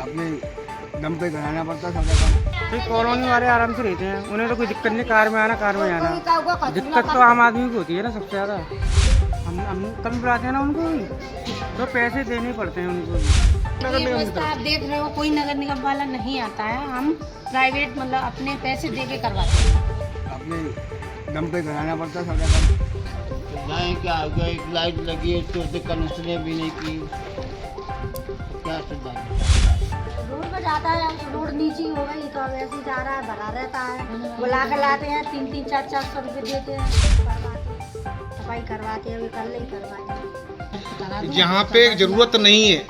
अपने दम पे कराना पड़ता सब काम। तो कॉलोनी वाले आराम से रहते हैं, उन्हें तो कोई दिक्कत नहीं, कार में आना कार में जाना। दिक्कत तो आम आदमी को होती है ना सबसे ज़्यादा। हम कम बुलाते हैं ना उनको भी, तो पैसे देने पड़ते हैं उनको भी। ये व्यवस्था आप देख रहे हो, कोई नगर निगम वाला नहीं आता है, हम प्राइवेट मतलब अपने पैसे दे के करवाते हैं। अपने दम पे कराना पड़ता सब काम। नहीं क्या हो गया, एक लाइट लगी है तो उसे कनेक्शन भी नहीं की, क्या सुविधा। रोड पर जाता है, रोड नीची हो गई तो अब ऐसे ही जा रहा है, भरा रहता है। बुला कर लाते हैं, 300 400 रुपये देते हैं, सफाई करवाते हैं, कर ले करवाते। जहाँ पे जरूरत नहीं है,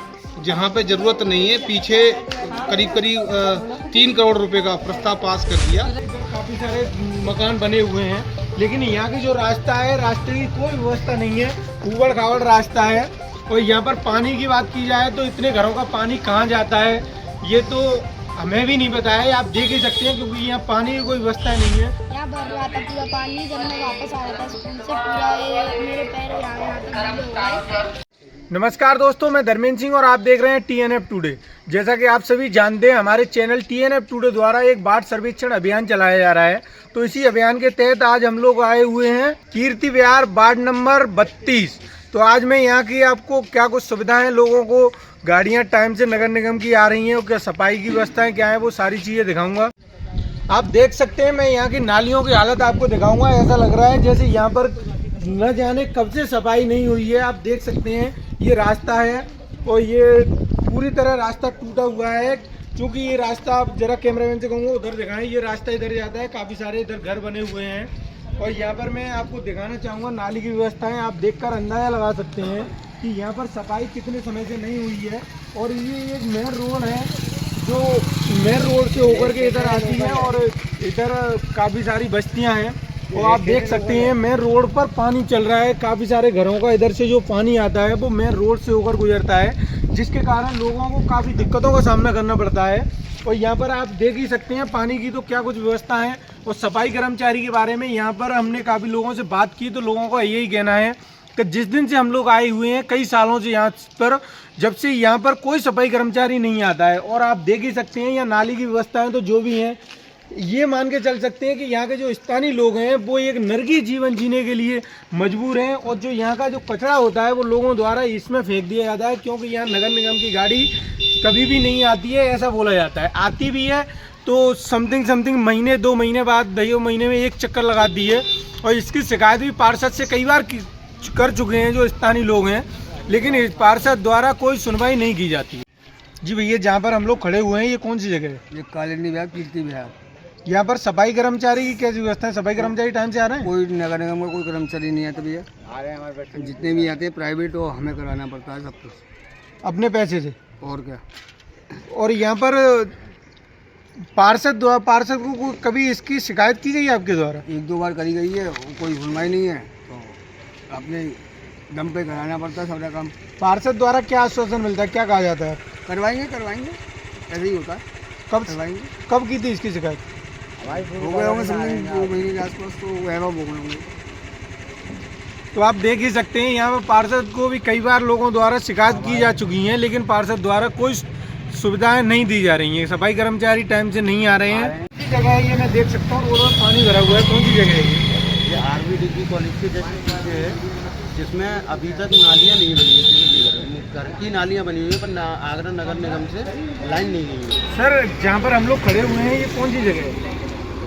जहाँ पे जरूरत नहीं है, पीछे करीब 3 करोड़ रुपए का प्रस्ताव पास कर दिया। काफ़ी सारे मकान बने हुए हैं, लेकिन यहाँ की जो रास्ता है, रास्ते की कोई व्यवस्था नहीं है, उबड़ खाबड़ रास्ता है। और यहाँ पर पानी की बात की जाए तो इतने घरों का पानी कहाँ जाता है ये तो हमें भी नहीं पता है। आप देख ही सकते हैं, क्योंकि यहाँ पानी की कोई व्यवस्था नहीं है। यहाँ भर रहा था पूरा पानी, जब मैं वापस आ रहा था स्कूल से, पूरा मेरे पैर यहाँ तक हो गए। नमस्कार दोस्तों, मैं धर्मेंद्र सिंह और आप देख रहे हैं TNF टुडे। जैसा कि आप सभी जानते हैं, हमारे चैनल TNF टुडे द्वारा एक बाढ़ सर्वेक्षण अभियान चलाया जा रहा है। तो इसी अभियान के तहत आज हम लोग आए हुए हैं कीर्ति विहार वार्ड नंबर 32। तो आज मैं यहाँ की आपको क्या कुछ सुविधाएं, लोगों को गाड़ियाँ टाइम से नगर निगम की आ रही हैं और क्या सफाई की व्यवस्थाएं क्या है, वो सारी चीज़ें दिखाऊंगा। आप देख सकते हैं, मैं यहाँ की नालियों की हालत आपको दिखाऊंगा। ऐसा लग रहा है जैसे यहाँ पर न जाने कब से सफाई नहीं हुई है। आप देख सकते हैं, ये रास्ता है और ये पूरी तरह रास्ता टूटा हुआ है। क्योंकि ये रास्ता, आप जरा कैमरामैन से कहूँगा उधर दिखाएं, ये रास्ता इधर जाता है, काफ़ी सारे इधर घर बने हुए हैं। और यहाँ पर मैं आपको दिखाना चाहूँगा नाली की व्यवस्थाएं। आप देखकर अंदाज़ा लगा सकते हैं कि यहाँ पर सफाई कितने समय से नहीं हुई है। और ये एक मेन रोड है जो मेन रोड से होकर के इधर आती है और इधर काफ़ी सारी बस्तियाँ हैं। और आप देख सकते हैं मेन रोड पर पानी चल रहा है, काफ़ी सारे घरों का इधर से जो पानी आता है वो मेन रोड से होकर गुजरता है, जिसके कारण लोगों को काफ़ी दिक्कतों का सामना करना पड़ता है। और यहाँ पर आप देख ही सकते हैं पानी की तो क्या कुछ व्यवस्था है। और सफाई कर्मचारी के बारे में यहाँ पर हमने काफ़ी लोगों से बात की, तो लोगों का यही कहना है कि जिस दिन से हम लोग आए हुए हैं, कई सालों से यहाँ पर, जब से यहाँ पर कोई सफाई कर्मचारी नहीं आता है। और आप देख ही सकते हैं यहाँ नाली की व्यवस्थाएं तो जो भी हैं, ये मान के चल सकते हैं कि यहाँ के जो स्थानीय लोग हैं वो एक नरकी जीवन जीने के लिए मजबूर हैं। और जो यहाँ का जो कचरा होता है वो लोगों द्वारा इसमें फेंक दिया जाता है, क्योंकि यहाँ नगर निगम की गाड़ी कभी भी नहीं आती है, ऐसा बोला जाता है। आती भी है तो समथिंग महीने 2 महीने बाद, 2 महीने में एक चक्कर लगाती है। और इसकी शिकायत भी पार्षद से कई बार कर चुके हैं जो स्थानीय लोग हैं, लेकिन इस पार्षद द्वारा कोई सुनवाई नहीं की जाती। जी भैया, जहाँ पर हम लोग खड़े हुए हैं ये कौन सी जगह है? ये कॉलोनी विहार कीर्ति विहार। यहाँ पर सफाई कर्मचारी की कैसी व्यवस्था है? सफाई कर्मचारी टाइम से आ रहे हैं? कोई नगर निगम का कोई कर्मचारी नहीं आता भैया, आ रहे हैं हमारे बच्चे। जितने भी आते हैं प्राइवेट, वो हमें कराना पड़ता है सब कुछ अपने पैसे से। और क्या। और यहाँ पर पार्षद को कभी इसकी शिकायत की गई है आपके द्वारा? 1-2 बार करी गई है, कोई सुनवाई नहीं है, तो अपने दम पे कराना पड़ता है सारा काम। पार्षद द्वारा क्या आश्वासन मिलता है, क्या कहा जाता है? करवाएंगे ऐसे ही होता है। कब करवाएंगे। कब की थी इसकी शिकायत? हो गए होंगे समझे 2 महीने के आसपास, तो वह हो गए होंगे। तो आप देख ही सकते हैं यहाँ पर पार्षद को भी कई बार लोगों द्वारा शिकायत की जा चुकी है, लेकिन पार्षद द्वारा कोई सुविधाएं नहीं दी जा रही हैं। सफाई कर्मचारी टाइम से नहीं आ रहे हैं। कौन सी जगह है ये? मैं देख सकता हूँ रोड में पानी भरा हुआ है, कौन सी जगह है ये RVD कॉलेज के जस्ट पीछे है, जिसमें अभी तक नालियाँ नहीं बनी है, किसी घर की नालियाँ बनी हुई है, पर आगरा नगर निगम से लाइन नहीं गई है। सर, जहाँ पर हम लोग खड़े हुए हैं ये कौन सी जगह है?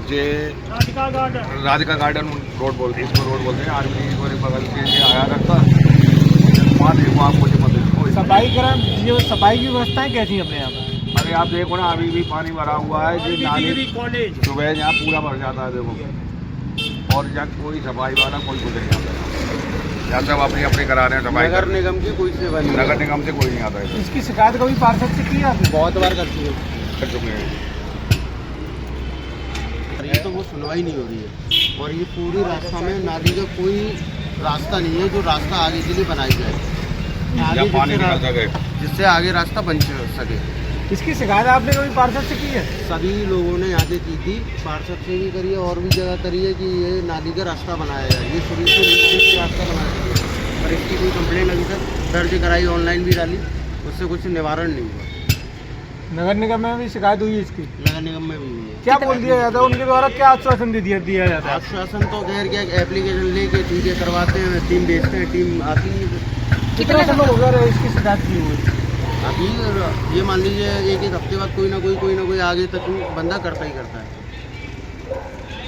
जे राधिका गार्डन रोड बोलते हैं, इसको रोड बोलते हैं। RVD को बगल के आया करता वहाँ देखो, आप मुझे मत देखो। सफाई की व्यवस्थाएं कैसी हैं अपने यहाँ पर? अरे आप देखो ना, अभी भी पानी भरा हुआ है, जो नाली सुबह यहाँ पूरा भर जाता है, देखो। और यहाँ कोई सफाई वाला कोई कुछ नहीं आता है, यहाँ सब अपनी अपनी करा रहे हैं सफाई। नगर निगम की कोई सेवा नहीं, नगर निगम से कोई नहीं आता है। इसकी शिकायत कभी पार्षद से की है आपने? बहुत बार कर चुके हैं, ये तो वो सुनवाई नहीं हो रही है। और ये पूरी रास्ता में नाली का कोई रास्ता नहीं है जो रास्ता आगे के लिए बनाई जाए, यहाँ पानी निकल सके, जिससे आगे रास्ता बन सके। इसकी शिकायत आपने कभी पार्षद से की है? सभी लोगों ने यहाँ से की थी, पार्षद से भी करी है और भी जगह करी है कि ये नाली का रास्ता बनाया जाए, ये शुरू से नीचे रास्ता बनाया जाए। पर इसकी कोई कंप्लेन अभी तक दर्ज कराई, ऑनलाइन भी डाली, उससे कुछ निवारण नहीं हुआ। नगर निगम में भी शिकायत हुई इसकी? नगर निगम में भी हुई है। क्या बोल दिया जाता है उनके द्वारा, क्या आश्वासन दिया जाता है? आश्वासन तो खैर क्या एप्लीकेशन लेके चीजें करवाते हैं, टीम भेजते हैं, टीम आती है। कितना समय हो गया इसकी शिकायत की हुई? अभी ये मान लीजिए एक हफ्ते बाद कोई ना कोई आगे तक बंदा करता ही करता है।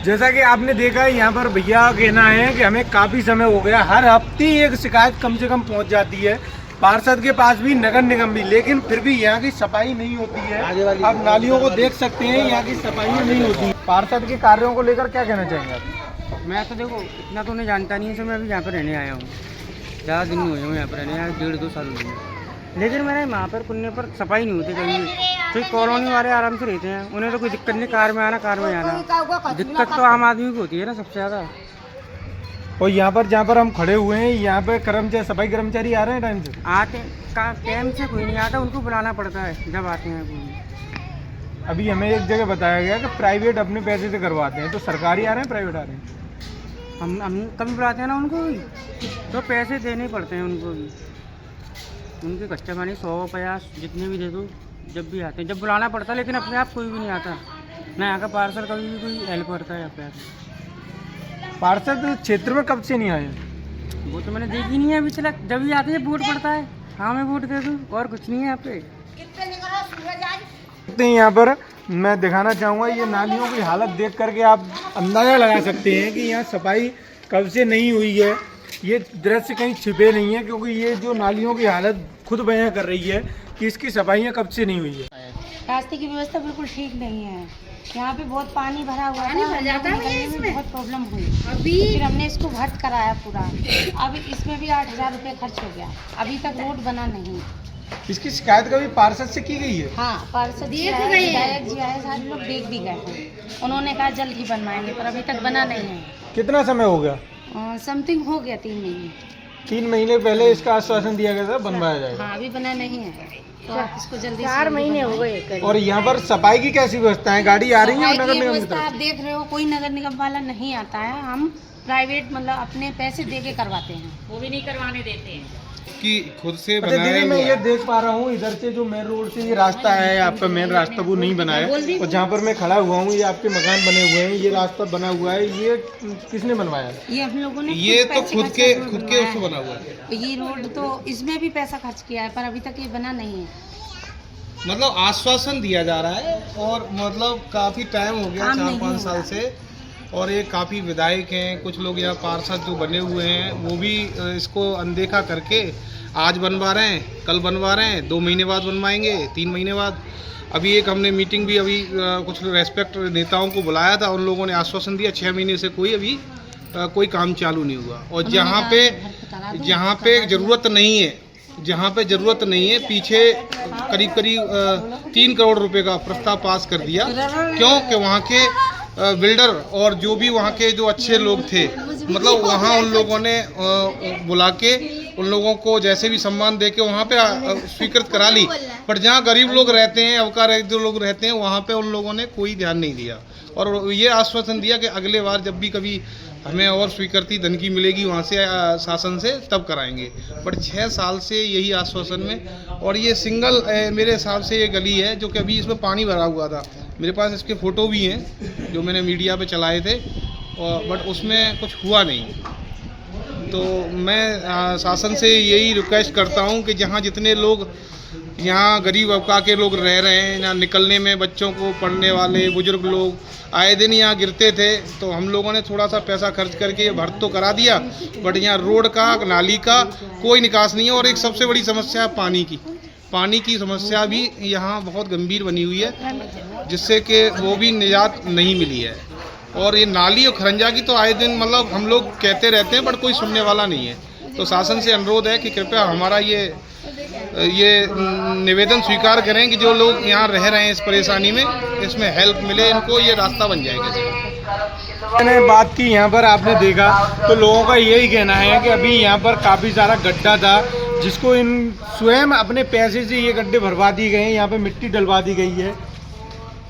जैसा कि आपने देखा यहाँ पर भैया का कहना है कि हमें काफ़ी समय हो गया, हर हफ्ते एक शिकायत कम से कम पहुँच जाती है पार्षद के पास भी, नगर निगम भी, लेकिन फिर भी यहाँ की सफाई नहीं होती है। आप नालियों को देख सकते हैं, यहाँ की सफाई नहीं होती। पार्षद के कार्यों को लेकर क्या कहना चाहेंगे आप? मैं तो देखो इतना तो नहीं जानता नहीं है सर, मैं अभी यहाँ पर रहने आया हूँ, ज़्यादा दिन नहीं हुए हूँ यहाँ पर रहने आया, 1.5-2 साल हुए हैं। लेकिन मैंने वहाँ पर कुन्ने पर सफाई नहीं होती कहीं भी, तो कॉलोनी वाले आराम से रहते हैं, उन्हें तो कोई दिक्कत नहीं, कार में आना। दिक्कत तो आम आदमी को होती है ना सबसे ज़्यादा। और यहाँ पर जहाँ पर हम खड़े हुए हैं, यहाँ पे कर्मचारी, सफाई कर्मचारी आ रहे हैं टाइम से? आते टाइम से कोई नहीं आता, उनको बुलाना पड़ता है जब आते हैं कोई। अभी हमें एक जगह बताया गया कि प्राइवेट अपने पैसे से करवाते हैं, तो सरकारी आ रहे हैं प्राइवेट आ रहे हैं? हम कभी बुलाते हैं ना उनको भी, तो पैसे देने पड़ते हैं उनको भी, उनके कच्चा पानी 100-50 जितने भी दे दो, जब भी आते हैं, जब बुलाना पड़ता है। लेकिन अपने आप कोई भी नहीं आता ना, यहाँ का पार्षद कभी भी कोई हेल्प करता है अपने आप। पार्षद क्षेत्र में कब से नहीं आए? वो तो मैंने देखी नहीं है अभी तक, जब भी आते हैं वोट पड़ता है, हाँ मैं वोट दे दूँ, और कुछ नहीं है यहाँ पे। यहाँ पर मैं दिखाना चाहूँगा, ये नालियों की हालत देख करके आप अंदाज़ा लगा सकते हैं कि यहाँ सफाई कब से नहीं हुई है। ये दृश्य कहीं छिपे नहीं है, क्योंकि ये जो नालियों की हालत खुद बयां कर रही है कि इसकी सफाइयाँ कब से नहीं हुई है। रास्ते की व्यवस्था बिल्कुल ठीक नहीं है, यहाँ पे बहुत पानी भरा हुआ था, निकलने में बहुत प्रॉब्लम हुई। फिर हमने इसको भर्त कराया पूरा, अब इसमें भी 8,000 रुपये खर्च हो गया, अभी तक रोड बना नहीं। इसकी शिकायत कभी पार्षद से की गई है? हाँ, पार्षद विधायक जी आए, सारे लोग देख भी गए हैं, उन्होंने कहा जल्द ही बनवाएंगे, पर अभी तक बना नहीं है। कितना समय हो गया? समथिंग हो गया 3 महीने। 3 महीने पहले इसका आश्वासन दिया गया था बनवाया जाएगा। हाँ, अभी बना नहीं है, तो आप इसको जल्दी 4 महीने हो गए। और यहाँ पर सफाई की कैसी व्यवस्था है? गाड़ी आ रही है नगर निगम की तरफ? आप देख रहे हो, कोई नगर निगम वाला नहीं आता है, हम प्राइवेट मतलब अपने पैसे दे के करवाते हैं, वो भी नहीं करवाने देते हैं कि खुद से अच्छा दीदी, मैं ये देख पा रहा हूँ इधर से जो मेन रोड से ये रास्ता है आपका, मेन रास्ता वो नहीं बना है, और जहाँ पर मैं खड़ा हुआ हूँ ये आपके मकान बने हुए हैं, ये रास्ता बना हुआ है, ये किसने बनवाया? ये हम लोगों ने ये तो खुद के उससे बना हुआ है। ये रोड तो इसमें भी पैसा खर्च किया है, पर अभी तक ये बना नहीं है। मतलब आश्वासन दिया जा रहा है, और मतलब काफी टाइम हो गया, 4-5 साल से, और ये काफ़ी विधायक हैं, कुछ लोग यहाँ पार्षद जो बने हुए हैं वो भी इसको अनदेखा करके आज बनवा रहे हैं, कल बनवा रहे हैं, 2 महीने बाद बनवाएंगे, 3 महीने बाद। अभी एक हमने मीटिंग भी अभी कुछ रेस्पेक्ट नेताओं को बुलाया था, उन लोगों ने आश्वासन दिया 6 महीने से कोई काम चालू नहीं हुआ। और जहाँ पे ज़रूरत नहीं है, जहाँ पे ज़रूरत नहीं है, पीछे करीब 3 करोड़ रुपए का प्रस्ताव पास कर दिया। क्यों? कि वहाँ के बिल्डर और जो भी वहाँ के जो अच्छे लोग थे, मतलब वहाँ उन लोगों ने बुला के उन लोगों को जैसे भी सम्मान दे के वहाँ पे स्वीकृत करा ली। पर जहाँ गरीब लोग रहते हैं, अवकार जो लोग रहते हैं, वहाँ पे उन लोगों ने कोई ध्यान नहीं दिया, और ये आश्वासन दिया कि अगले बार जब भी कभी हमें और स्वीकृति धन की मिलेगी वहाँ से शासन से, तब कराएंगे। बट 6 साल से यही आश्वासन में, और ये सिंगल मेरे हिसाब से ये गली है जो कि अभी इसमें पानी भरा हुआ था, मेरे पास इसके फ़ोटो भी हैं जो मैंने मीडिया पे चलाए थे, और बट उसमें कुछ हुआ नहीं। तो मैं शासन से यही रिक्वेस्ट करता हूँ कि जहाँ जितने लोग यहाँ गरीब अबका के लोग रह रहे हैं, यहाँ निकलने में बच्चों को, पढ़ने वाले बुजुर्ग लोग आए दिन यहाँ गिरते थे, तो हम लोगों ने थोड़ा सा पैसा खर्च करके ये भर्त तो करा दिया, बट यहाँ रोड का, नाली का कोई निकास नहीं है। और एक सबसे बड़ी समस्या है पानी की समस्या भी यहाँ बहुत गंभीर बनी हुई है, जिससे कि वो भी निजात नहीं मिली है। और ये नाली और खरंजा की तो आए दिन मतलब हम लोग कहते रहते हैं, बट कोई सुनने वाला नहीं है। तो शासन से अनुरोध है कि कृपया हमारा ये निवेदन स्वीकार करें कि जो लोग यहाँ रह रहे हैं इस परेशानी में, इसमें हेल्प मिले इनको, ये रास्ता बन जाएगा। मैंने बात की यहाँ पर, आपने देखा तो लोगों का यही कहना है कि अभी यहाँ पर काफ़ी सारा गड्ढा था, जिसको इन स्वयं अपने पैसे से ये गड्ढे भरवा दिए गए हैं, यहाँ पे मिट्टी डलवा दी गई है,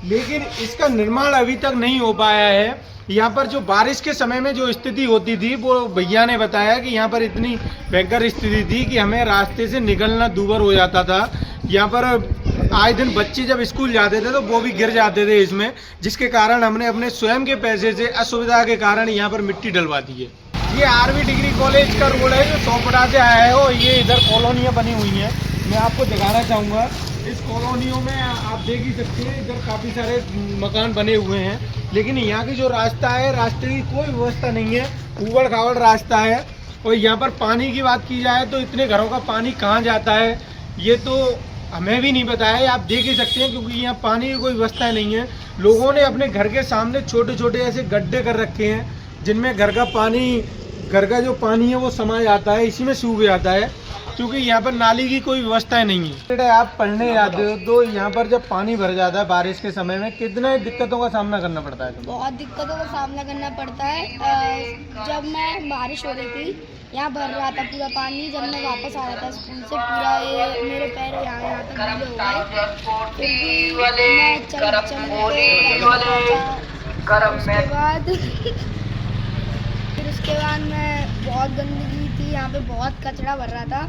लेकिन इसका निर्माण अभी तक नहीं हो पाया है। यहाँ पर जो बारिश के समय में जो स्थिति होती थी, वो भैया ने बताया कि यहाँ पर इतनी भयंकर स्थिति थी कि हमें रास्ते से निकलना दूभर हो जाता था। यहाँ पर आए दिन बच्चे जब स्कूल जाते थे तो वो भी गिर जाते थे इसमें, जिसके कारण हमने अपने स्वयं के पैसे से असुविधा के कारण यहाँ पर मिट्टी डलवा दी है। ये आरवी डिग्री कॉलेज का रोड है जो सोपड़ा से आया है और ये इधर कॉलोनियाँ बनी हुई हैं। मैं आपको दिखाना चाहूँगा, इस कॉलोनियों में आप देख ही सकते हैं इधर काफ़ी सारे मकान बने हुए हैं, लेकिन यहाँ की जो रास्ता है, रास्ते की कोई व्यवस्था नहीं है, उबड़ खाबड़ रास्ता है। और यहाँ पर पानी की बात की जाए तो इतने घरों का पानी कहाँ जाता है ये तो हमें भी नहीं पता है, आप देख ही सकते हैं, क्योंकि यहाँ पानी की कोई व्यवस्था नहीं है। लोगों ने अपने घर के सामने छोटे छोटे ऐसे गड्ढे कर रखे हैं जिनमें घर का जो पानी है वो समा जाता है, इसी में सूख जाता है, क्योंकि यहाँ पर नाली की कोई व्यवस्था नहीं है। आप पढ़ने जाते हो तो यहाँ पर जब पानी भर जाता है बारिश के समय में कितने दिक्कतों का सामना करना पड़ता है? बहुत दिक्कतों का सामना करना पड़ता है। जब मैं बारिश हो रही थी, यहाँ भर रहा था पूरा पानी, जब मैं वापस आ रहा था स्कूल से, पूरा ये मेरे पैर यहाँ तक गीले हो गए। फिर भी मैं चल फिर उसके बाद मैं बहुत गंदगी थी, यहाँ पे बहुत कचरा भर रहा था।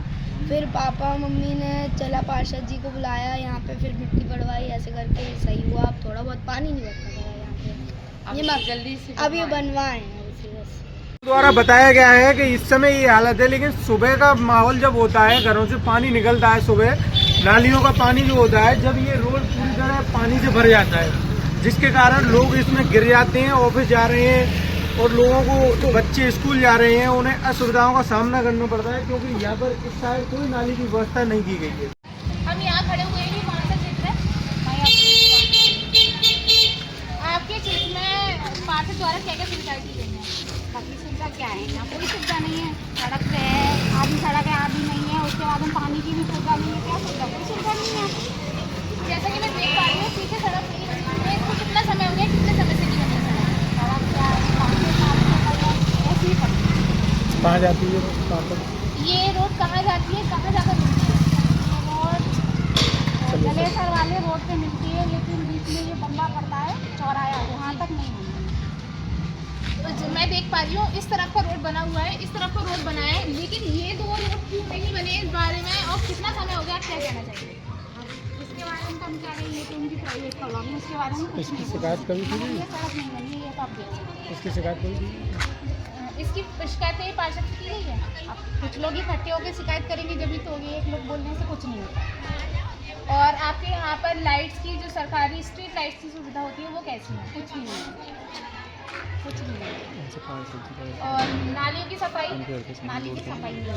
फिर पापा मम्मी ने चला पार्षद जी को बुलाया यहाँ पे, फिर मिट्टी पड़वाई, ऐसे करके सही हुआ। अब थोड़ा बहुत पानी नहीं बचता था यहाँ पे, ये जल्दी से अब ये बनवाए हैं बस। द्वारा बताया गया है कि इस समय ये हालत है, लेकिन सुबह का माहौल जब होता है, घरों से पानी निकलता है, सुबह नालियों का पानी जो होता है, जब ये रोड पूरी तरह पानी से भर जाता है, जिसके कारण लोग इसमें गिर जाते हैं, ऑफिस जा रहे हैं और लोगों को तो बच्चे स्कूल जा रहे हैं, उन्हें असुविधाओं का सामना करना पड़ता है, क्योंकि यहाँ पर इस साइड कोई नाली की व्यवस्था नहीं की गई है। हम यहाँ खड़े हुए हैं, कौन सा क्षेत्र है? आपके क्षेत्र में पार्षद द्वारा क्या क्या सुविधाएं दी गई हैं? बाकी सुविधा क्या है, यहाँ कोई सुविधा नहीं है। सड़क पे है, आधी सड़क है आधी नहीं है, उसके बाद हम पानी की भी सुविधा नहीं है। क्या सुविधा? कोई सुविधा नहीं है। जैसा कि मैं देख पा रही हूँ पीछे सड़क नहीं बनी है, इसको कितना समय हो गया, कितने समय से नहीं बनी है सड़क क्या है, 5 साल से ऐसी ही पड़ी है। कहाँ जाती है ये रोड कहाँ जाती है, कहाँ जाकर मिलती है? रोड जलेसर वाले रोड पे मिलती है, लेकिन बीच में ये बंदा पड़ता है चौराया, वहाँ तक नहीं मिलती। तो जो मैं देख पा रही हूँ इस तरफ का रोड बना हुआ है, इस तरफ का रोड बना है, लेकिन ये दो रोड क्यों नहीं बने इस बारे में, और कितना समय हो गया, क्या कहना चाहिए? इसके बारे में तो हम कह रहे हैं कि उनकी प्राइवेट कॉलोनी, उसके बारे में इसकी शिकायत कभी की? ये सड़क नहीं बनी है, ये तो आप देख सकते हैं। इसकी शिकायत कभी? इसकी शिकायतें पार्षद की गई है? अब कुछ लोग इकट्ठे होकर शिकायत करेंगे जब भी, तो होगी, एक लोग बोलने से कुछ नहीं होता। और आपके यहाँ पर लाइट्स की जो सरकारी स्ट्रीट लाइट्स की सुविधा होती है वो कैसी है? कुछ नहीं है, कुछ नहीं है। और नालियों की सफाई? नाली की सफाई नहीं है,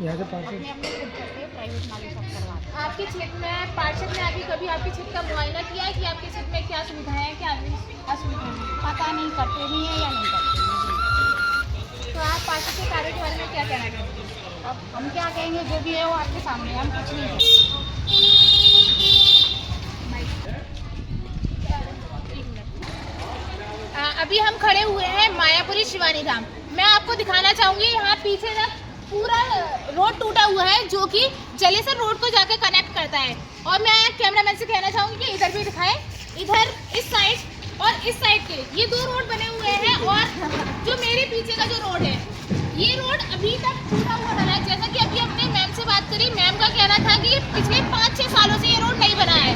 यहाँ से पार्षद अपने अपने खुद करते हैं, प्राइवेट नाली सब करवाते हैं। आपके क्षेत्र में पार्षद ने अभी कभी आपके क्षेत्र का मुआयना किया है कि आपके क्षेत्र में क्या सुविधाएं हैं, क्या असुविधाएं हैं? पता नहीं करते भी हैं या नहीं करते हैं। तो आप पार्षद के कार्य के बारे में क्या कहना चाहते हैं? अब हम क्या कहेंगे, जो भी है वो आपके सामने, हम कुछ नहीं कहेंगे। अभी हम खड़े हुए हैं मायापुरी शिवानी धाम। मैं आपको दिखाना चाहूँगी यहाँ पीछे ना पूरा रोड टूटा हुआ है जो कि जलेसर रोड को जाकर कनेक्ट करता है। और मैं कैमरामैन से कहना चाहूँगी कि इधर भी दिखाएं, इधर इस साइड और इस साइड के ये दो रोड बने हुए हैं, और जो मेरे पीछे का जो रोड है ये रोड अभी तक टूटा हुआ बना है। जैसा कि अभी अपने मैम से बात करी, मैम का कहना था कि पिछले 5-6 सालों से ये रोड नहीं बना है,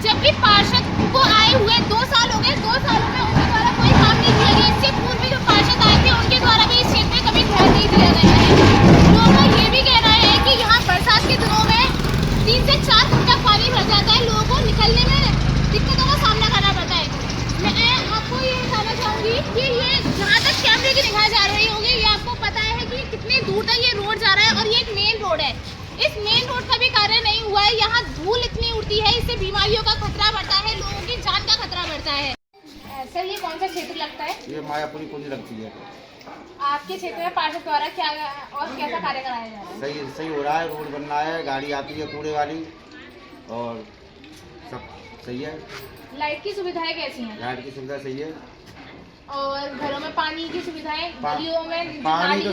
जबकि पार्षद को आए हुए 2 साल हो गए। 2 सालों में उनके द्वारा कोई काम नहीं किया गया। इससे पूर्व जो पार्षद आए थे उनके द्वारा भी इस क्षेत्र में कभी ध्यान नहीं दिया गया है। लोगों का ये भी कहना है कि यहाँ बरसात के दिनों में 3 से 4 फुट तक पानी भर जाता है, लोगों को निकलने में दिक्कतों का सामना करना पड़ता है। मैं आपको ये बताना चाहूँगी कि ये जहाँ तक कैमरे की निगाह जा रही होगी, ये आपको पता है कि कितनी दूर तक ये रोड जा रहा है, और ये एक मेन रोड है। इस मेन रोड का भी कार्य नहीं हुआ है। यहाँ धूल इतनी उड़ती है, इससे बीमारियों का खतरा बढ़ता है, लोगों की जान का खतरा बढ़ता है। सर ये कौन सा क्षेत्र लगता है? ये मायापुरी कुंज लगती है। आपके क्षेत्र में पार्षद द्वारा क्या और कैसा कार्य कराया जा रहा है? सही हो रहा है, रोड बन रहा है, गाड़ी आती है कूड़े वाली, और सब सही है। लाइट की सुविधाएं कैसी हैं? लाइट की सुविधा सही है, और घरों में पानी की सुविधाएं, गलियों में पानी तो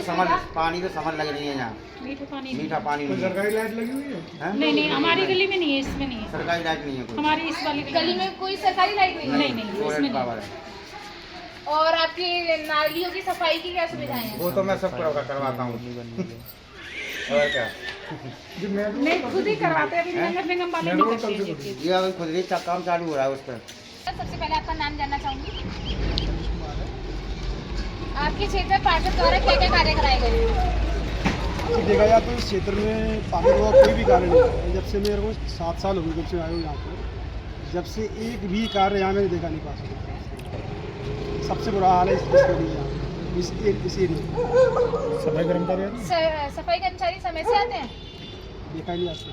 समझ लग रही है। यहाँ मीठा पानी नहीं है। सरकारी लाइट लगी हुई है? नहीं, हमारी गली में नहीं है, इसमें नहीं है। सरकारी लाइट नहीं है कोई। हमारी इस वाली गली में कोई सरकारी लाइट नहीं है? नहीं, इसमें पावर है। और आपकी नालियों की सफाई की क्या सुविधाएं हैं? वो तो मैं सब करवाता हूँ। और क्या नहीं खुद ही करवाते हैं, अभी नगर निगम वाले नहीं करते हैं ये चीज़। ये अभी खुद ही काम चालू हो रहा है उस पर। सबसे पहले आपका नाम जानना चाहूँगी। आपके क्षेत्र में पार्षद द्वारा क्या क्या कार्य कराए गए हैं? देखा जाए तो इस क्षेत्र में पानी का कोई भी कार्य नहीं है। जब से मेरे को 7 साल हो गए जब से आया हूँ यहाँ पर, जब से एक भी कार्य यहाँ मैंने देखा नहीं पा सकता। सबसे बुरा हाल है इस एरिया। सफाई कर्मचारी सफाई कर्मचारी समय से आते हैं? देखा ही नहीं आता।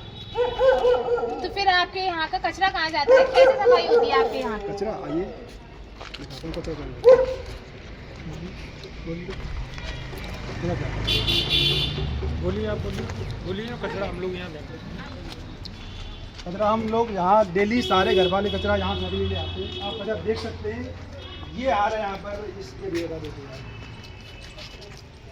तो फिर आपके यहाँ का कचरा कहाँ जाता है? कैसे सफाई होती है आपके यहाँ? कचरा आइए दिखाता हूँ कचरा कहाँ है। बोलिए आप बोलिए कचरा हम लोग यहाँ देखते हैं। कचरा हम लोग यहाँ डेली सारे घर वाले कचरा यहाँ घर ले आते हैं। आप कचरा देख सकते हैं, ये आ रहा है यहाँ पर इस एरिया का। देखिए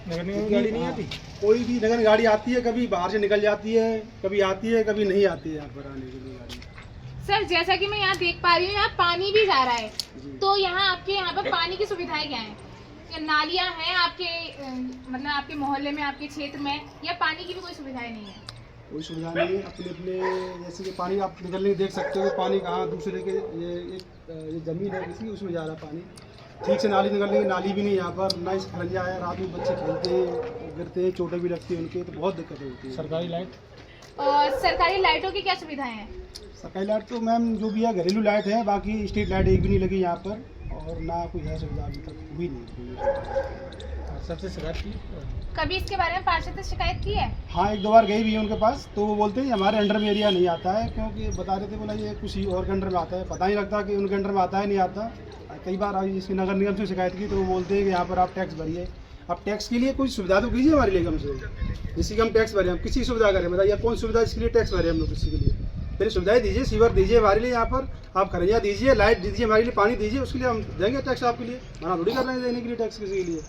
नगर निगम की गाड़ी नहीं आती? कोई भी नगर गाड़ी आती है, कभी बाहर से निकल जाती है, कभी आती है, कभी नहीं आती है यहाँ पर आने के लिए गाड़ी। सर जैसा कि मैं यहाँ देख पा रही हूँ, यहाँ पानी भी जा रहा है, तो यहाँ आपके यहाँ पर पानी की सुविधाएं क्या हैं? क्या नालियाँ हैं आपके मतलब आपके मोहल्ले में, आपके क्षेत्र में, या पानी की भी कोई सुविधाएं नहीं है? कोई सुविधा नहीं है। अपने अपने जैसे कि पानी आप निकलने देख सकते हो, पानी कहाँ दूसरे के ये ज़मीन है किसी, उसमें जा रहा है पानी। ठीक से नाली निकलने की नाली भी नहीं यहाँ पर, ना इस खरंजा है। रात में बच्चे खेलते हैं, गिरते हैं, चोटें भी लगती हैं उनके, तो बहुत दिक्कतें होती हैं। सरकारी लाइट और सरकारी लाइटों की क्या सुविधाएं हैं? सरकारी लाइट तो मैम जो भी है घरेलू लाइट है, बाकी स्ट्रीट लाइट एक भी नहीं लगी यहाँ पर, और ना कोई है सुविधा अभी तक हुई नहीं। सबसे शिकायत की? कभी इसके बारे में पार्षद से शिकायत की है? हाँ, 1-2 बार गई भी है उनके पास, तो वो बोलते हैं हमारे अंडर में एरिया नहीं आता है, क्योंकि बता रहे थे बोला ये किसी और के अंडर में आता है। पता नहीं लगता कि उनके अंडर में आता है नहीं आता। कई बार आई इसकी नगर निगम से शिकायत की, तो वो बोलते हैं कि यहाँ पर आप टैक्स भरिए। अब टैक्स के लिए कोई सुविधा तो कीजिए हमारे लिए कम से कम, जिससे कि हम टैक्स भरें। हम किसी सुविधा करें, बताइए कौन सुविधा जिसके लिए टैक्स भरें हम लोग किसी के लिए? पहले सुविधाएं दीजिए, सीवर दीजिए हमारे लिए, यहाँ पर आप खरंजा दीजिए, लाइट दीजिए हमारे लिए, पानी दीजिए, उसके लिए हम देंगे टैक्स आपके लिए। मना थोड़ी कर रहे हैं देने के लिए टैक्स किसी के लिए,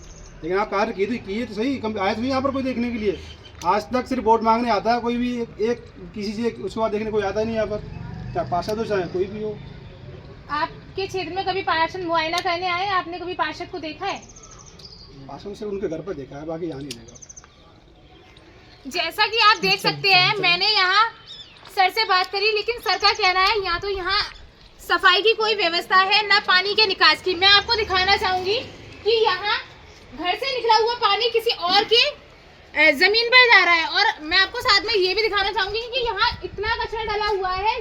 लेकिन आप कार्य किए तो सही। कम आए तो यहाँ पर कोई देखने के लिए? आज तक सिर्फ वोट मांगने आता है कोई भी, एक किसी से उसके बाद देखने कोई आता ही नहीं यहाँ पर, चाहे पार्षद हो चाहे कोई भी हो। आपके क्षेत्र में कभी पार्षद मुआयना करने आए? आपने कभी पार्षद को देखा है? पार्षद सिर्फ उनके घर पर देखा है, बाकी यहाँ नहीं देखा। जैसा कि आप देख सकते हैं, मैंने यहाँ सर से बात करी, लेकिन सर का कहना है यहाँ तो यहाँ सफाई की कोई व्यवस्था है, ना पानी के निकास की। मैं आपको दिखाना चाहूंगी कि यहाँ घर से निकला हुआ पानी किसी और के जमीन पर जा रहा है, और मैं आपको साथ में ये भी दिखाना चाहूंगी कि यहाँ इतना कचरा डाला हुआ है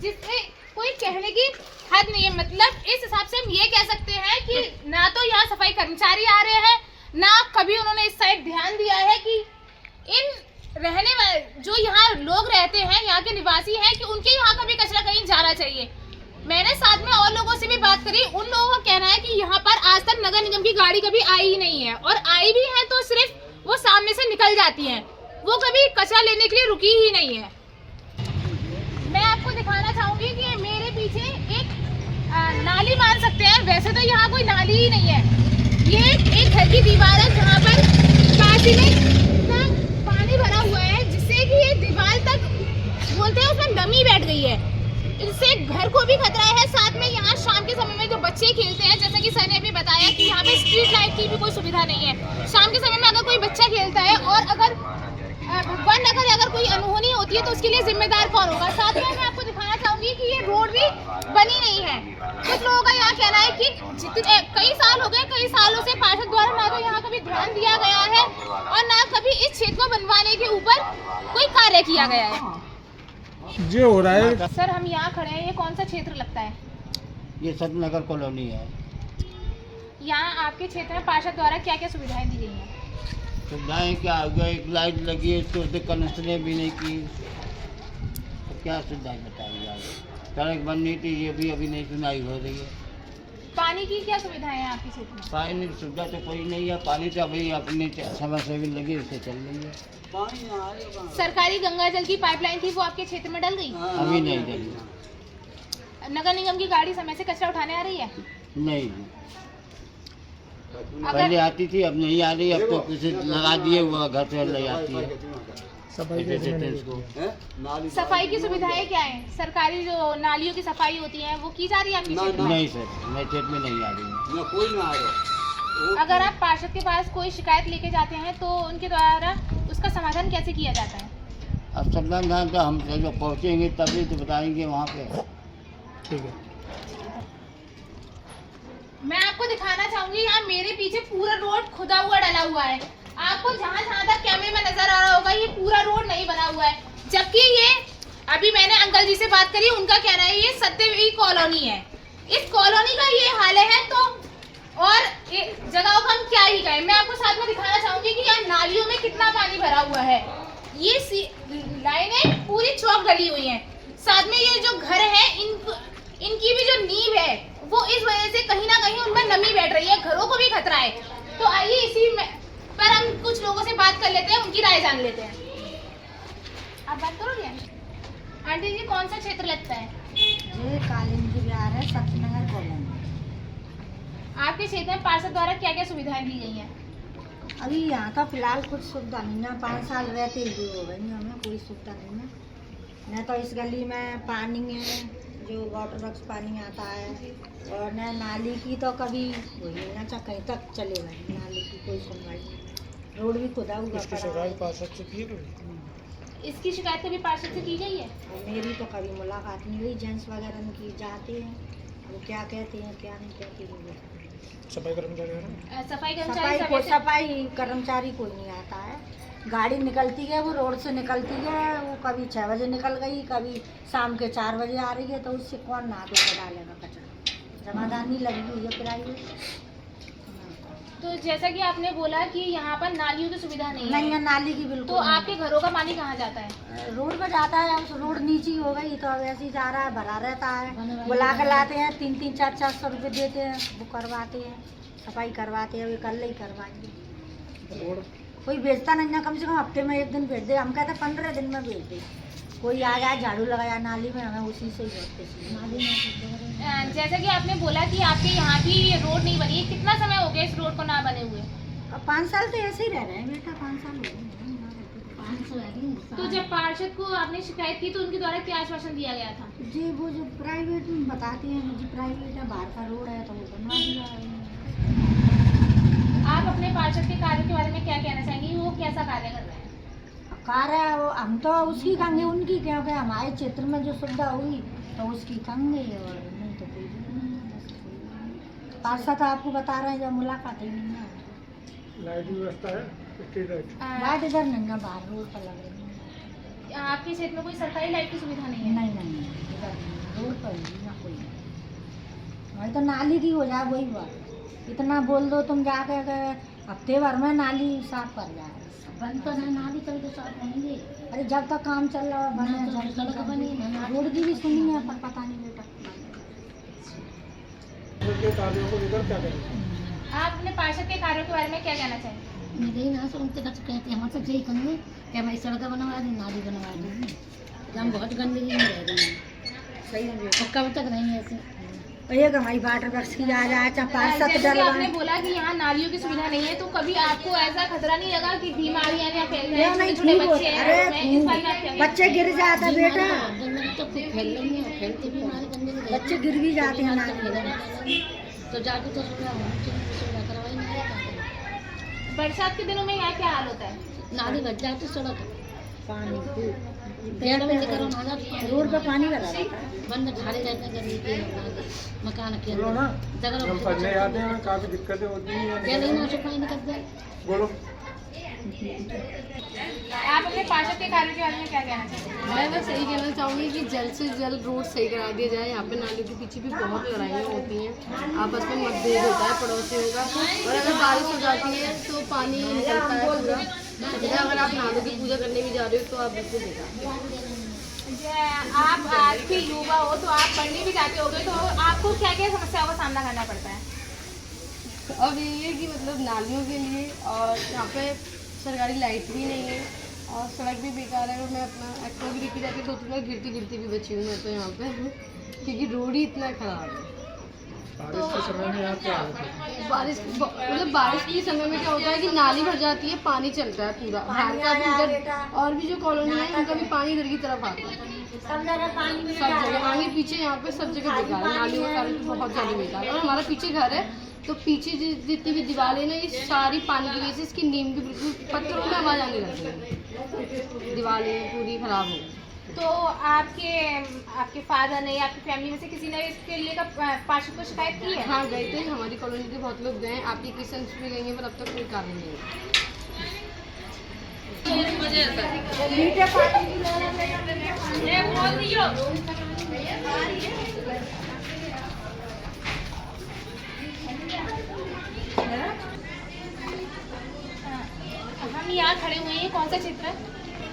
जिससे कोई कहने की हद नहीं है। मतलब इस हिसाब से हम ये कह सकते हैं कि ना तो यहाँ सफाई कर्मचारी आ रहे हैं, ना कभी उन्होंने इस साइड ध्यान दिया है कि इन रहने वाले जो यहाँ लोग रहते हैं, यहाँ के निवासी हैं, कि उनके यहाँ का भी कचरा कहीं जाना चाहिए। मैंने साथ में और लोगों से भी बात करी, उन लोगों का कहना है कि यहाँ पर आज तक नगर निगम की गाड़ी कभी आई ही नहीं है, और आई भी है तो सिर्फ वो सामने से निकल जाती है, वो कभी कचरा लेने के लिए रुकी ही नहीं है। मैं आपको दिखाना चाहूंगी कि मेरे पीछे एक नाली मान सकते हैं, वैसे तो यहाँ कोई नाली ही नहीं है। ये एक घर की दीवार है जहाँ पर पासी में इतना पानी भरा हुआ है जिससे कि ये दीवार तक बोलते हैं उसमें नमी बैठ गई है। इससे घर को भी खतरा है। साथ में यहाँ शाम के समय में जो बच्चे खेलते हैं, जैसा कि सर ने अभी बताया कि यहाँ पे स्ट्रीट लाइट की भी कोई सुविधा नहीं है। शाम के समय में अगर कोई बच्चा खेलता है और अगर भगवान अगर कोई अनहोनी होती है तो उसके लिए जिम्मेदार कौन होगा? साथ में मैं आपको दिखाना चाहूंगी कि ये रोड भी बनी नहीं है। कुछ लोगों का यहाँ कहना है कि कई साल हो गए, कई सालों से पार्षद द्वारा ना तो यहाँ कभी ध्यान दिया गया है और ना कभी इस क्षेत्र को बनवाने के ऊपर कोई कार्य किया गया है। ये हो रहा है। सर हम यहाँ खड़े हैं, ये कौन सा क्षेत्र लगता है? ये सब नगर कॉलोनी है। यहाँ आपके क्षेत्र में पार्षद द्वारा क्या क्या सुविधाएं दी गई हैं? सुविधाएं क्या हो गया, एक लाइट लगी है तो उससे कनेक्शन भी नहीं की, तो क्या सुविधाएं बताइए आप? सड़क बननी थी, ये भी अभी नहीं सुनाई हो रही है। पानी की क्या सुविधाएं हैं आपके क्षेत्र में? पानी की सुविधा तो कोई नहीं है, पानी तो अभी अपने समय से भी लगी उससे चल रही है। सरकारी गंगा जल की पाइपलाइन थी, वो आपके क्षेत्र में डल गई? अभी नहीं डली। नगर निगम की गाड़ी समय से कचरा उठाने आ रही है? नहीं, पहले आती थी, अब नहीं आ रही। अब तो किसी लगा दिए हुआ घर से ले आती है। सफाई की सुविधाएं क्या है? सरकारी जो नालियों की सफाई होती है वो की जा रही है आपकी क्षेत्र में? नहीं सर, मेरे क्षेत्र में नहीं आ रही है। कोई ना आ रहा। अगर आप पार्षद के पास कोई शिकायत लेके जाते हैं तो उनके द्वारा उसका समाधान कैसे किया जाता है? अब शमशान घाट तो हम जब पहुँचेंगे तभी तो बताएंगे वहाँ पे। ठीक है। मैं आपको दिखाना चाहूंगी, यहाँ मेरे पीछे पूरा रोड खुदा हुआ डला हुआ है। आपको जहाँ जहाँ तक कैमरे में नजर आ रहा होगा ये पूरा रोड नहीं बना हुआ है, जबकि ये अभी मैंने अंकल जी से बात करी, उनका कहना है ये सत्यवी कॉलोनी है। इस कॉलोनी का ये हाल है तो और जगहों का हम क्या ही कहें। मैं आपको साथ में दिखाना चाहूंगी कि यहाँ नालियों में कितना पानी भरा हुआ है। ये लाइनें पूरी चौक डली हुई हैं। साथ में ये जो घर है इनकी भी जो नींव है वो इस वजह से कहीं ना कहीं उनमें नमी बैठ रही है, घरों को भी खतरा है। तो आइए इसी पर हम कुछ लोगों से बात कर लेते हैं, उनकी राय जान लेते हैं। आप बात करोगे आंटी जी? कौन सा क्षेत्र लगता है? ये कालिंदी बिहार है, सत्यनगर कॉलोनी। आपके क्षेत्र में पार्षद द्वारा क्या क्या सुविधाएं दी गई हैं? अभी यहाँ तो फिलहाल कुछ सुविधा नहीं है, 5 साल रहते ही हो गई, हमें कोई सुविधा नहीं है। न तो इस गली में पानी है, जो वाटर वर्क्स पानी आता है, और न नाली की तो कभी वही ना चाहे कहीं तक चले गए, नाली की कोई सुनवाई नहीं। रोड भी खुदा हुआ पड़ा है। इसकी शिकायत कभी पार्षद से की गई है? और मेरी तो कभी मुलाकात नहीं हुई। जेंट्स वगैरह की जाते हैं, वो क्या कहते हैं क्या नहीं कहते हैं। सफाई कर्मचारी कोई नहीं आता है। गाड़ी निकलती है, वो रोड से निकलती है, वो कभी 6 बजे निकल गई, कभी शाम के 4 बजे आ रही है, तो उससे कौन नहा धो के डालेगा कचरा? जमादानी लगी हुई है प्राइवेट। तो जैसा कि आपने बोला कि यहाँ पर नालियों की सुविधा नहीं है, नाली की बिल्कुल। तो आपके घरों का पानी कहाँ जाता है? रोड पर जाता है। अब रोड नीची हो गई तो अब ऐसे ही जा रहा है, भरा रहता है। बुला कर लाते हैं, 300 400 रुपये देते हैं, वो करवाते हैं, सफाई करवाते हैं, वे कल ही करवाएंगे। कोई भेजता नहीं ना, कम से कम हफ्ते में 1 दिन भेज दे। हम कहते 15 दिन में भेज दे। कोई आ गया झाड़ू लगाया नाली में, हमें उसी से ही। जैसा कि आपने बोला कि आपके यहाँ की रोड नहीं बनी है, कितना समय हो गया इस रोड को ना बने हुए? अब 5 साल तो ऐसे ही रह रहे हैं बेटा, 5 साल हो गए। तो जब पार्षद को आपने शिकायत की तो उनके द्वारा क्या आश्वासन दिया गया था? जी वो जो प्राइवेट में बताती है, मुझे प्राइवेट है, बाहर का रोड है तो वो बनवा दिया है। आप अपने पार्षद के कार्य के बारे में क्या कहना चाहेंगी? वो कैसा कार्य कर रहे हैं? कार्य वो हम तो उसकी कहेंगे, उनकी, क्योंकि हमारे क्षेत्र में जो सुविधा हुई तो उसकी कहेंगे, और नहीं तो कोई पार्षद आपको बता रहे हैं जब मुलाकात ही नहीं है। लाइट व्यवस्था है? लाइट इधर नहीं है, बाहर रोड पर लग रही है। आपके क्षेत्र में कोई सरकारी लाइट की सुविधा नहीं है? नहीं इधर रोड पर ही ना कोई। वही तो नाली की हो जाए वही बात। इतना बोल दो तुम जाके हफ्ते भर में नाली साफ कर जाए। बंद तो है नाली, कल तो साफ होंगे। अरे जब तक काम चल रहा है बने, सड़क बनी, रोड की भी सुनी है पर पता नहीं बेटा। आप अपने पार्षद के कार्यों के बारे में क्या कहना चाहेंगे? नहीं ना सुनते कहते हैं, हम सब यही कहेंगे कि हमारी सड़क बनवा दी, नाली बनवा दी। हम बहुत गंदगी में रह रहे हैं, सही है, और कब तक नहीं ऐसे। एक हमारी वाटर वर्क्स की आ जाए, जैसे कि आपने बोला कि यहाँ नालियों की सुविधा नहीं है, तो कभी आपको ऐसा खतरा नहीं लगा कि बीमारियाँ या फैल रही हैं? छोटे बच्चे हैं, अरे बच्चे गिर जाते हैं बेटा, बच्चे गिर भी जाते हैं नाली तो जाके तो सुविधा करवाई नहीं। बरसात के दिनों में यहाँ क्या हाल होता है? नाली बच जाती, सड़क पानी रोड पर पानी भरा रहता है, बंद खाली रहते हैं गंदगी के मकान के अंदर। पढ़ने आते हैं, काफी दिक्कतें होती हैं। क्या नहीं ना सफाई नहीं करते। बोलो। आप अपने पार्षद के कार्य के बारे में क्या कहना चाहते हैं? मैं बस यही कहना चाहूँगी कि जल्द से जल्द रोड सही करा दिया जाए। यहाँ पे नालियों के पीछे भी बहुत लड़ाइयाँ होती हैं, आपस में मतभेद होता है पड़ोसियों का, और अगर बारिश हो जाती है तो पानी निकलता है पूरा। अगर आप नालों की पूजा करने भी जा रहे हो तो आप बिल्कुल देखा। आप आज के युवा हो तो आप पढ़ने भी जाते होगे, तो आपको क्या क्या समस्याओं का सामना करना पड़ता है? अब यही है कि मतलब नालियों के लिए, और यहाँ पे सरकारी लाइट भी नहीं है, और सड़क भी बेकार है। और मैं अपना एक्टिवा भी लेके जाती हूँ, 2-3 बार गिरती भी बची हूँ मैं तो यहाँ पे, क्योंकि रोड ही इतना ख़राब है। बारिश के समय में यहाँ क्या होता है? बारिश के समय में क्या होता है कि नाली भर जाती है, पानी चलता है पूरा बाहर का भी, इधर और भी जो कॉलोनी है उनका भी पानी इधर की तरफ आता है, सब जगह आगे पीछे यहाँ पे सब जगह बेकार है, नाली का कारण बहुत ज़्यादा बेकार है। और हमारा पीछे घर है तो पीछे जितनी भी दीवारें ना, ये सारी पानी की वजह से इसकी नींव की बिल्कुल पत्थरों में आवाज़ आने लग गई, दीवारें पूरी खराब हो गई। तो आपके फादर ने या आपकी फैमिली में से किसी ने इसके लिए पार्षद को शिकायत की है? हाँ गए थे, हमारी कॉलोनी के बहुत लोग गए, एप्लीकेशन भी गई हैं, पर अब तक कोई कार्य नहीं है। हम यहाँ खड़े हुए हैं, कौन सा क्षेत्र है?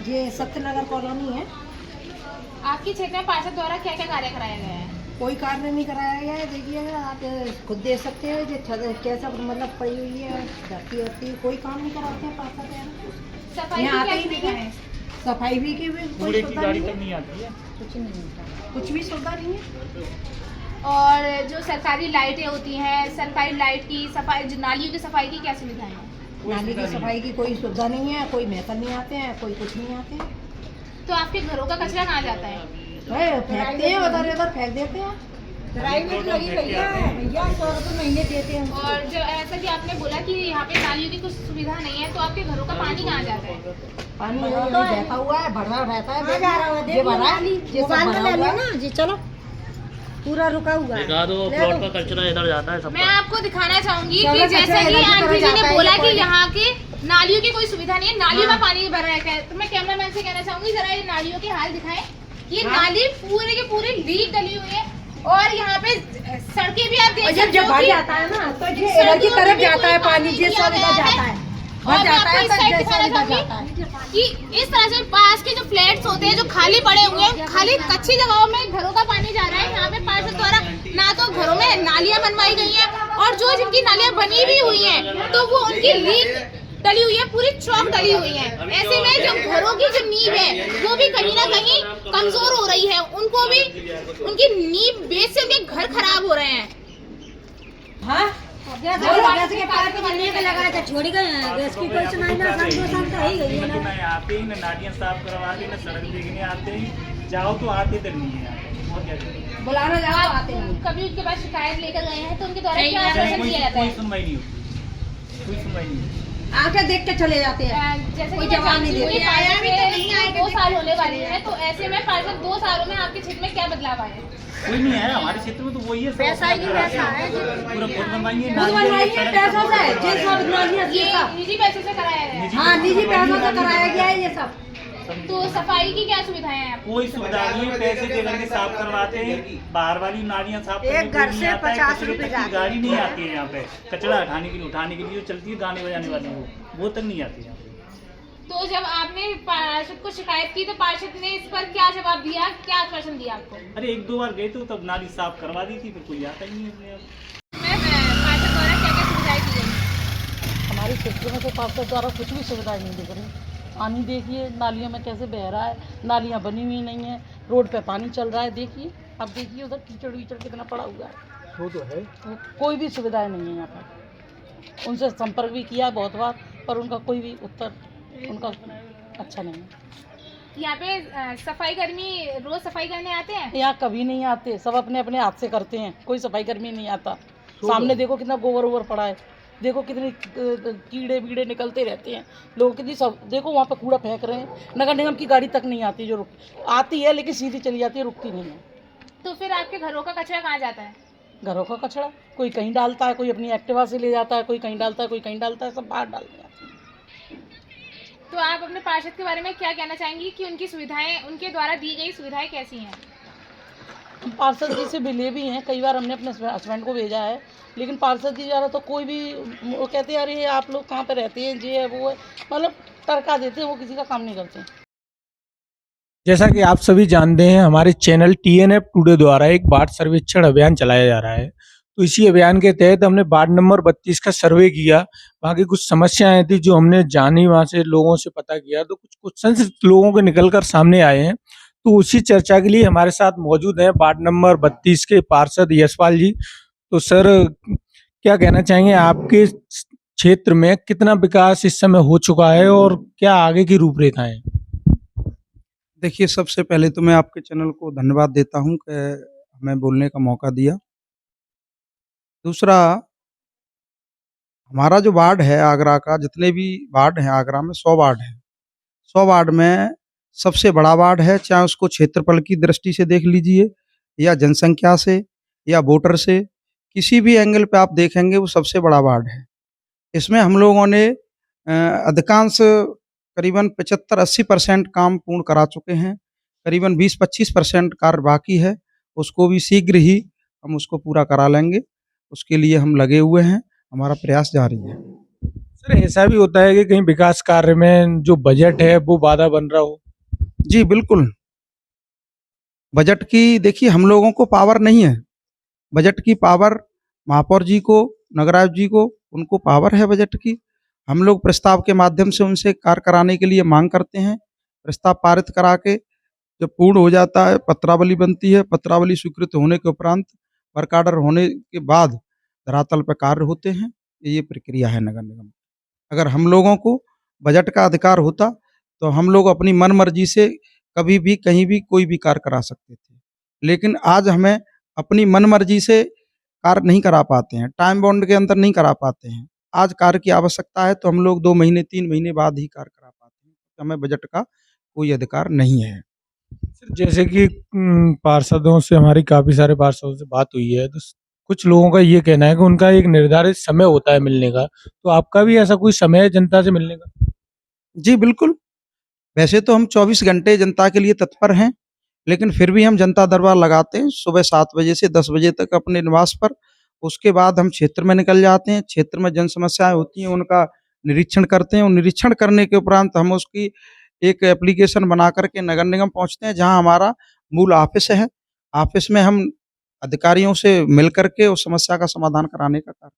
ये सत्यनगर कॉलोनी है। आपके क्षेत्र में पार्षद द्वारा क्या क्या कार्य कराया गया है? कोई कार्य नहीं कराया गया है। देखिए आप खुद देख सकते हैं, ये छत कैसा मतलब पड़ी हुई है, धरती होती, कोई काम नहीं कराते हैं पार्षद यार। सफाई यहाँ की आते क्या ही सुविधा नहीं है? सफाई भी की भी कोई सुविधा नहीं है, नहीं आती है, कुछ नहीं मिलता, कुछ भी सुविधा नहीं है। और जो सरकारी लाइटें होती हैं, सरकारी लाइट की सफाई, जो नालियों की सफाई की क्या सुविधा है? नाली की सफाई की कोई सुविधा नहीं है, कोई मेहतर नहीं आते हैं, कोई कुछ नहीं आते हैं। तो आपके घरों का कचरा कहाँ जाता है? फेंकते हैं, उधर उधर फेंक देते हैं। प्राइवेट लगी भैया, 100 रुपये महीने देते हैं। और जो ऐसा कि आपने बोला कि यहाँ पे नालियों की कुछ सुविधा नहीं है, तो आपके घरों का पानी कहाँ जाता है? पानी बहता हुआ है, भरा रहता है, ये भरा है, ये सब भरा हुआ है। जी चलो, पूरा रुका हुआ है। प्लॉट का कचरा इधर जाता है सब। मैं आपको दिखाना चाहूंगी कि जैसे कि आंटी जी ने बोला कि यहाँ के नालियों की कोई सुविधा नहीं है, नालियों में पानी भर रहा है, तो मैं कैमरामैन से कहना चाहूंगी जरा ये नालियों के हाल दिखाएं। ये नाली पूरे के पूरे लीक डली हुई है, और यहाँ पे सड़कें भी आप देख सकते हो, जब भर जाता है ना तो ये इधर की तरफ जाता है पानी, ये सब इधर जाता है, भर जाता है तो जैसा इधर जाता है। कि इस तरह से पास के जो फ्लैट्स होते हैं जो खाली पड़े हुए हैं, खाली कच्ची जगहों में घरों का पानी जा रहा है। यहाँ पे पार्षद द्वारा ना तो घरों में नालियां बनवाई गई हैं, और जो जिनकी नालियां बनी भी हुई हैं तो वो उनकी लीक डली हुई है, पूरी चौक डली हुई है। ऐसे में जो घरों की जो नींव है वो भी कहीं ना कहीं कमजोर हो रही है, उनको भी उनकी नींव बेस से उनके घर खराब हो रहे हैं। हाँ गैस के पार पे बनने का लगाया था, छोड़ गए गैस की कोई सुनाई ना, 2 साल तो ही गई है ना। मैं आते ही ना नालियां साफ करवा के ना सड़क देखने आते ही जाओ तो आते तक नहीं है, और क्या करें? बुलाना जाओ तो आते नहीं। कभी उनके पास शिकायत लेकर गए हैं तो उनके द्वारा क्या आश्वासन दिया जाता है? कोई सुनवाई नहीं होती, कोई सुनवाई नहीं होती। आके देख के चले जाते हैं, जैसे कोई कि जवाब नहीं देते। आया भी तो नहीं आया, 2 साल होने वाले हैं, तो ऐसे में पार्षद 2 सालों में आपके क्षेत्र में क्या बदलाव आया? कोई नहीं है हमारे क्षेत्र में, तो वही है, पैसा ही पैसा है, पूरा खुद बनवाइए, पैसों से जिस सब नालियां ये निजी पैसे से कराया गया है। हाँ निजी पैसों से कराया गया है ये सब। तो सफाई की क्या सुविधाएं हैं आपको? कोई सुविधा नहीं है, पैसे दे करके साफ करवाते हैं, बाहर वाली नालियां साफ करने एक घर से 50 रुपए की गाड़ी नहीं आती है यहाँ पे, कचरा उठाने के लिए जो चलती है गाने बजाने वाली वो तक नहीं आती है। तो जब आपने पार्षद को शिकायत की तो पार्षद ने इस पर क्या जवाब दिया, क्या आश्वासन दिया आपको? अरे 1-2 बार गए थे तब नाली साफ करवा दी थी, फिर कोई आता ही नहीं है। पार्षद द्वारा क्या क्या सुविधाएं दी गई? हमारे क्षेत्र में तो पार्षद द्वारा कुछ भी सुविधाएं नहीं दिख रही। पानी देखिए नालियों में कैसे बह रहा है, नालियाँ बनी हुई नहीं है, रोड पे पानी चल रहा है, देखिए अब देखिए उधर कीचड़ वीचड़ कितना पड़ा हुआ है। वो तो है, कोई भी सुविधाएं नहीं है यहाँ पर। उनसे संपर्क भी किया बहुत बार, पर उनका कोई भी उत्तर उनका अच्छा नहीं है। यहाँ पे सफाई कर्मी रोज सफाई करने आते हैं? यहाँ कभी नहीं आते, सब अपने अपने हाथ से करते हैं, कोई सफाई कर्मी नहीं आता। सामने देखो कितना गोबर ओवर पड़ा है, देखो कितने कीड़े बीड़े निकलते रहते हैं, लोग कितनी सब देखो वहाँ पे कूड़ा फेंक रहे हैं। नगर निगम की गाड़ी तक नहीं आती, जो आती है लेकिन सीधी चली जाती है, रुकती नहीं है। तो फिर आपके घरों का कचरा कहाँ जाता है? घरों का कचरा कोई कहीं डालता है, कोई अपनी एक्टिवा से ले जाता है, कोई कहीं डालता है, कोई कहीं डालता है, सब बाहर डालते हैं। तो आप अपने पार्षद के बारे में क्या कहना चाहेंगी कि उनकी सुविधाएं, उनके द्वारा दी गई सुविधाएं कैसी हैं? हम पार्षद जी से मिले भी हैं, कई बार हमने अपने हस्बैंड को भेजा है, लेकिन पार्षद जी द्वारा तो कोई भी, वो कहते हैं अरे आप लोग कहाँ पे रहते हैं, ये है वो है, मतलब तड़का देते हैं, वो किसी का काम नहीं करते हैं। जैसा कि आप सभी जानते हैं, हमारे चैनल TNF टुडे द्वारा एक वार्ड सर्वेक्षण अभियान चलाया जा रहा है। तो इसी अभियान के तहत हमने वार्ड नंबर 32 का सर्वे किया। वहाँ की कुछ समस्याएं थी जो हमने जानी, वहाँ से लोगों से पता किया, तो कुछ क्वेश्चन लोगों के निकलकर सामने आए हैं। तो उसी चर्चा के लिए हमारे साथ मौजूद हैं वार्ड नंबर 32 के पार्षद यशपाल जी। तो सर, क्या कहना चाहेंगे, आपके क्षेत्र में कितना विकास इस समय हो चुका है और क्या आगे की रूपरेखाएं? देखिए, सबसे पहले तो मैं आपके चैनल को धन्यवाद देता हूं कि हमें बोलने का मौका दिया। दूसरा, हमारा जो वार्ड है आगरा का, जितने भी वार्ड हैं आगरा में 100 वार्ड हैं। 100 वार्ड में सबसे बड़ा वार्ड है, चाहे उसको क्षेत्रफल की दृष्टि से देख लीजिए या जनसंख्या से या वोटर से, किसी भी एंगल पे आप देखेंगे वो सबसे बड़ा वार्ड है। इसमें हम लोगों ने अधिकांश करीबन 75-80% काम पूर्ण करा चुके हैं। करीबन 20-25% कार्य बाकी है, उसको भी शीघ्र ही हम उसको पूरा करा लेंगे। उसके लिए हम लगे हुए हैं, हमारा प्रयास जारी है। सर ऐसा भी होता है कि कहीं विकास कार्य में जो बजट है वो बाधा बन रहा हो? जी बिल्कुल। बजट की देखिए हम लोगों को पावर नहीं है। बजट की पावर महापौर जी को, नगरायुक्त जी को, उनको पावर है बजट की। हम लोग प्रस्ताव के माध्यम से उनसे कार्य कराने के लिए मांग करते हैं। प्रस्ताव पारित करा के जब पूर्ण हो जाता है, पत्रावली बनती है। पत्रावली स्वीकृत होने के उपरांत वर्क ऑर्डर होने के बाद धरातल पर कार्य होते हैं। ये प्रक्रिया है नगर निगम। अगर हम लोगों को बजट का अधिकार होता तो हम लोग अपनी मन मर्जी से कभी भी कहीं भी कोई भी कार्य करा सकते थे, लेकिन आज हमें अपनी मन मर्जी से कार्य नहीं करा पाते हैं, टाइम बाउंड के अंदर नहीं करा पाते हैं। आज कार्य की आवश्यकता है तो हम लोग 2 महीने 3 महीने बाद ही कार्य करा पाते हैं। हमें बजट का कोई अधिकार नहीं है। सर जैसे कि पार्षदों से, हमारी काफ़ी सारे पार्षदों से बात हुई है, तो कुछ लोगों का ये कहना है कि उनका एक निर्धारित समय होता है मिलने का, तो आपका भी ऐसा कोई समय है जनता से मिलने का? जी बिल्कुल। वैसे तो हम 24 घंटे जनता के लिए तत्पर हैं, लेकिन फिर भी हम जनता दरबार लगाते हैं सुबह 7 बजे से 10 बजे तक अपने निवास पर। उसके बाद हम क्षेत्र में निकल जाते हैं। क्षेत्र में जन समस्याएँ होती हैं, उनका निरीक्षण करते हैं और निरीक्षण करने के उपरांत हम उसकी एक एप्लीकेशन बना कर के नगर निगम पहुँचते हैं, जहाँ हमारा मूल ऑफ़िस है। ऑफ़िस में हम अधिकारियों से मिल कर के उस समस्या का समाधान कराने का कार्य